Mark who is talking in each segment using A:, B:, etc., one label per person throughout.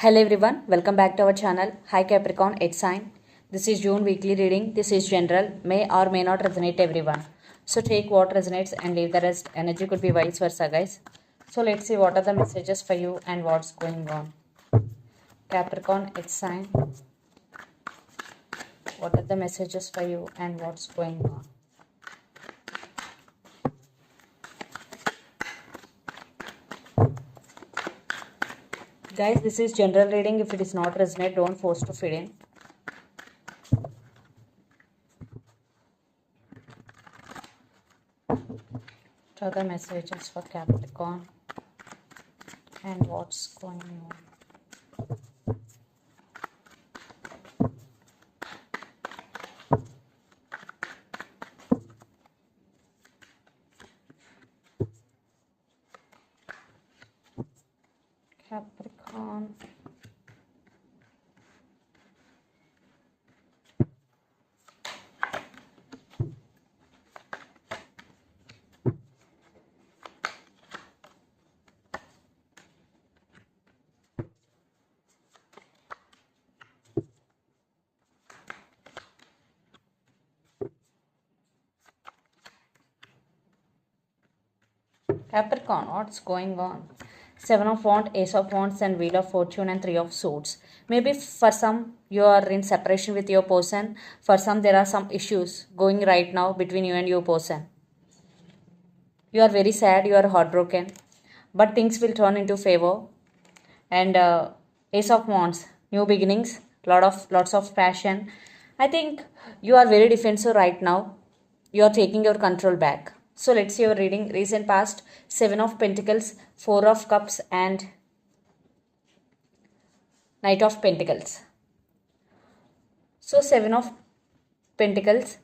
A: Hello everyone, welcome back to our channel. Hi Capricorn, it's sign. This is June weekly reading. This is general, may or may not resonate everyone. So take what resonates and leave the rest. Energy could be vice versa, guys. So let's see what are the messages for you and what's going on. Capricorn, it's sign. What are the messages for you and what's going on? Guys, this is general reading. If it is not resonate, don't force to fit in. What are the messages for Capricorn and what's going on? Capricorn. Capricorn, what's going on? Seven of Wands, Ace of Wands, and Wheel of Fortune, and Three of Swords. Maybe for some you are in separation with your person. For some there are some issues going right now between you and your person. You are very sad. You are heartbroken, but things will turn into favor. And Ace of Wands, new beginnings, lots of passion. I think you are very defensive right now. You are taking your control back. So let's see your reading. Recent past, Seven of Pentacles, Four of Cups, and Knight of Pentacles. So Seven of Pentacles.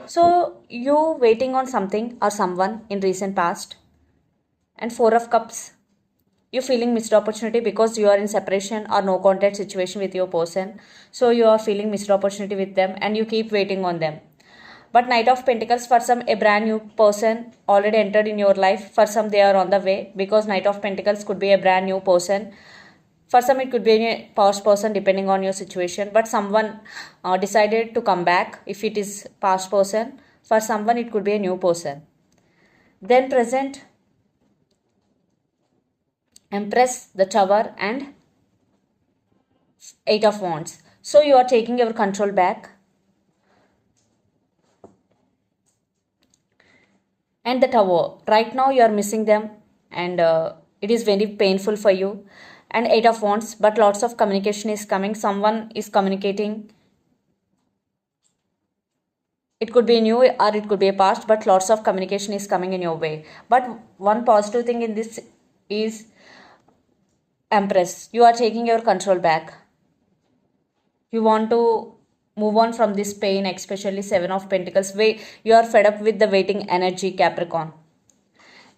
A: So you waiting on something or someone in recent past. And Four of Cups. You feeling missed opportunity because you are in separation or no contact situation with your person. So you are feeling missed opportunity with them and you keep waiting on them. But Knight of Pentacles, for some a brand new person already entered in your life. For some they are on the way, because Knight of Pentacles could be a brand new person. For some it could be a past person depending on your situation. But someone decided to come back if it is past person. For someone it could be a new person. Then present, Empress, the Tower, and Eight of Wands. So you are taking your control back. And the Tower, right now you are missing them, and it is very painful for you. And Eight of Wands, but lots of communication is coming. Someone is communicating. It could be new or it could be a past, but lots of communication is coming in your way. But one positive thing in this is Empress, you are taking your control back. You want to move on from this pain, especially Seven of Pentacles. You are fed up with the waiting energy, Capricorn.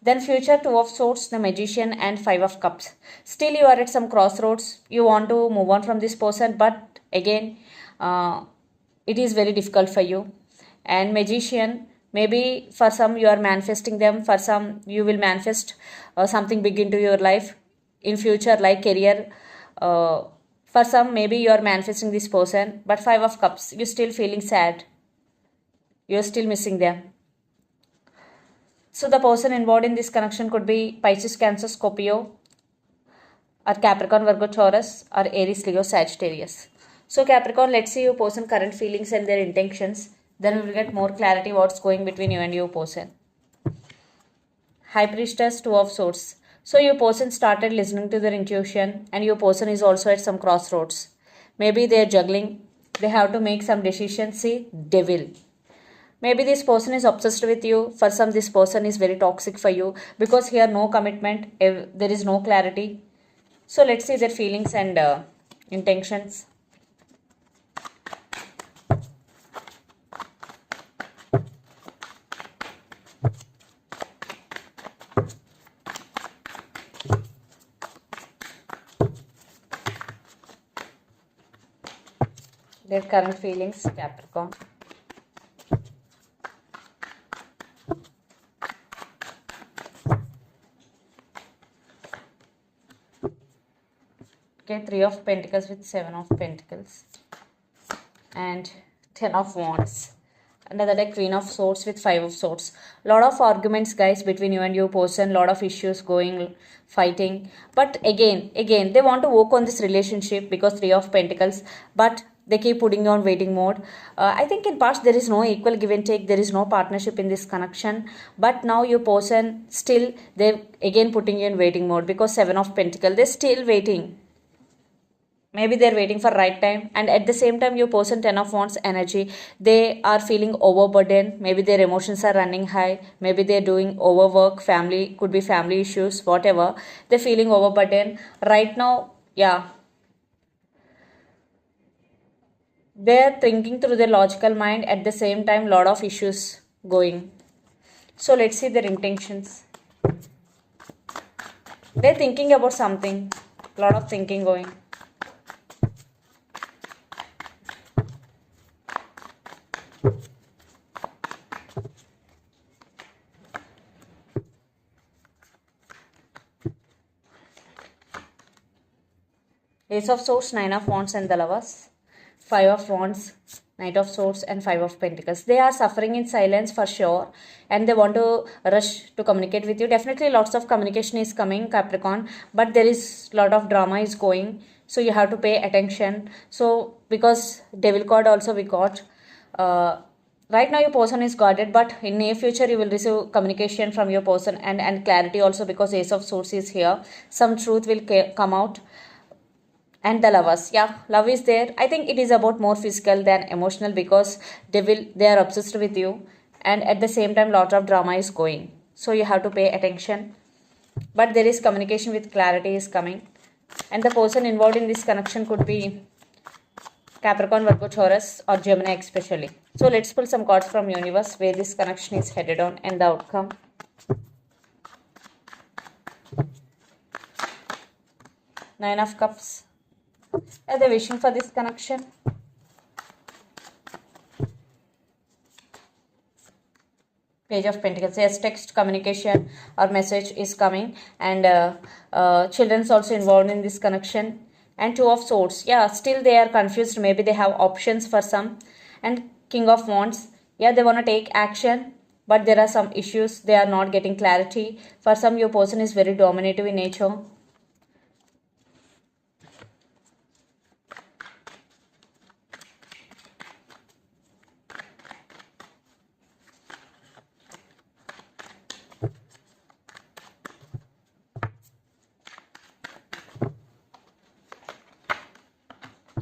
A: Then future, Two of Swords, the Magician, and Five of Cups. Still you are at some crossroads. You want to move on from this person, but again it is very difficult for you. And Magician, maybe for some you are manifesting them. For some you will manifest something big into your life in future, like career. For some maybe you are manifesting this person, but Five of Cups, you're still feeling sad. You're still missing them. So the person involved in this connection could be Pisces, Cancer, Scorpio, or Capricorn, Virgo, Taurus, or Aries, Leo, Sagittarius. So Capricorn, let's see your person current feelings and their intentions. Then we will get more clarity what's going between you and your person. High Priestess, Two of Swords. So your person started listening to their intuition, and your person is also at some crossroads. Maybe they are juggling. They have to make some decisions. See, Devil. Maybe this person is obsessed with you. For some, this person is very toxic for you, because here no commitment, there is no clarity. So let's see their feelings and intentions. Their current feelings, Capricorn. Okay, 3 of Pentacles with 7 of Pentacles. And 10 of Wands. Another deck, Queen of Swords with 5 of Swords. Lot of arguments, guys, between you and your person. Lot of issues going, fighting. But again, they want to work on this relationship because 3 of Pentacles. But they keep putting you on waiting mode. I think in past there is no equal give and take. There is no partnership in this connection. But now your person still, they're again putting you in waiting mode because 7 of Pentacles. They're still waiting. Maybe they're waiting for right time, and at the same time your person 10 of Wands energy, they are feeling overburdened. Maybe their emotions are running high, maybe they're doing overwork, family, could be family issues, whatever. They're feeling overburdened right now. Yeah, they're thinking through their logical mind, at the same time lot of issues going. So let's see their intentions. They're thinking about something, lot of thinking going. Ace of Swords, 9 of Wands and the Lovers. 5 of Wands, Knight of Swords and 5 of Pentacles. They are suffering in silence for sure, and they want to rush to communicate with you. Definitely lots of communication is coming, Capricorn, but there is lot of drama is going. So you have to pay attention. So because Devil card also we got. Right now your person is guarded, but in near future you will receive communication from your person, and clarity also because Ace of Swords is here. Some truth will come out. And the Lovers, yeah, love is there. I think it is about more physical than emotional because they are obsessed with you, and at the same time lot of drama is going, so you have to pay attention. But there is communication with clarity is coming, and the person involved in this connection could be Capricorn, Virgo, Taurus or Gemini especially. So let's pull some cards from universe where this connection is headed on and the outcome. Nine of Cups. Are they wishing for this connection? Page of Pentacles. Yes, text communication or message is coming, and children's also involved in this connection. And Two of Swords. Yeah, still they are confused. Maybe they have options for some. And King of Wands. Yeah, they want to take action, but there are some issues. They are not getting clarity. For some, your person is very dominative in nature.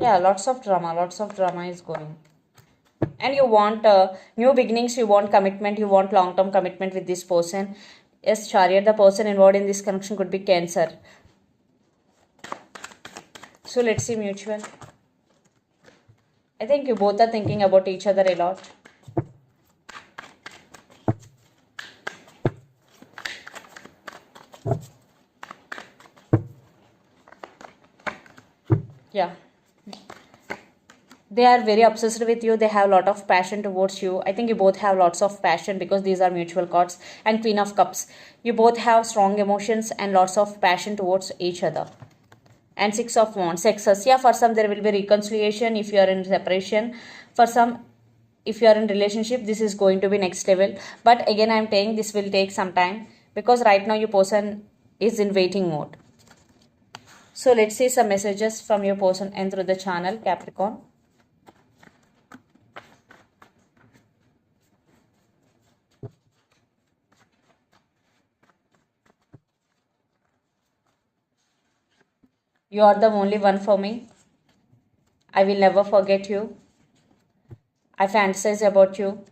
A: Yeah, lots of drama is going. And you want new beginnings, you want commitment, you want long-term commitment with this person. Yes, Chariot, the person involved in this connection could be Cancer. So let's see mutual. I think you both are thinking about each other a lot. Yeah, they are very obsessed with you. They have a lot of passion towards you. I think you both have lots of passion because these are mutual cards. And Queen of Cups, you both have strong emotions and lots of passion towards each other. And Six of Wands, success. Yeah, for some there will be reconciliation if you are in separation. For some, if you are in relationship, this is going to be next level. But again, I am saying this will take some time because right now your person is in waiting mode. So let's see some messages from your person and through the channel, Capricorn. You are the only one for me. I will never forget you. I fantasize about you.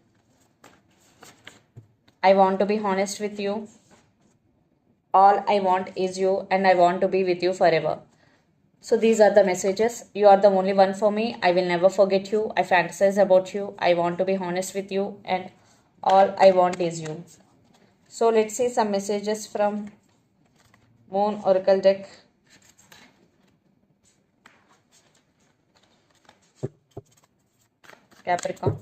A: I want to be honest with you. All I want is you, and I want to be with you forever. So these are the messages. You are the only one for me. I will never forget you. I fantasize about you. I want to be honest with you, and all I want is you. So let's see some messages from Moon Oracle deck. Capricorn.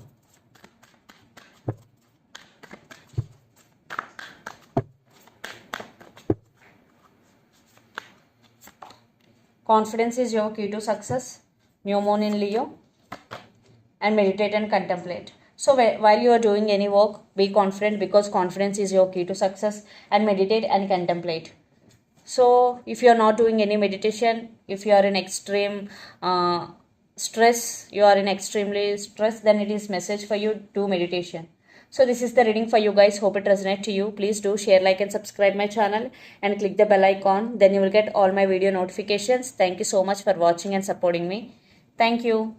A: Confidence is your key to success. New moon in Leo. And meditate and contemplate. So while you are doing any work, be confident, because confidence is your key to success. And meditate and contemplate. So if you are not doing any meditation, if you are in extreme stress, you are in extremely stress, then it is message for you, do meditation. So this is the reading for you guys. Hope it resonates to you. Please do share, like and subscribe my channel and click the bell icon. Then you will get all my video notifications. Thank you so much for watching and supporting me. Thank you.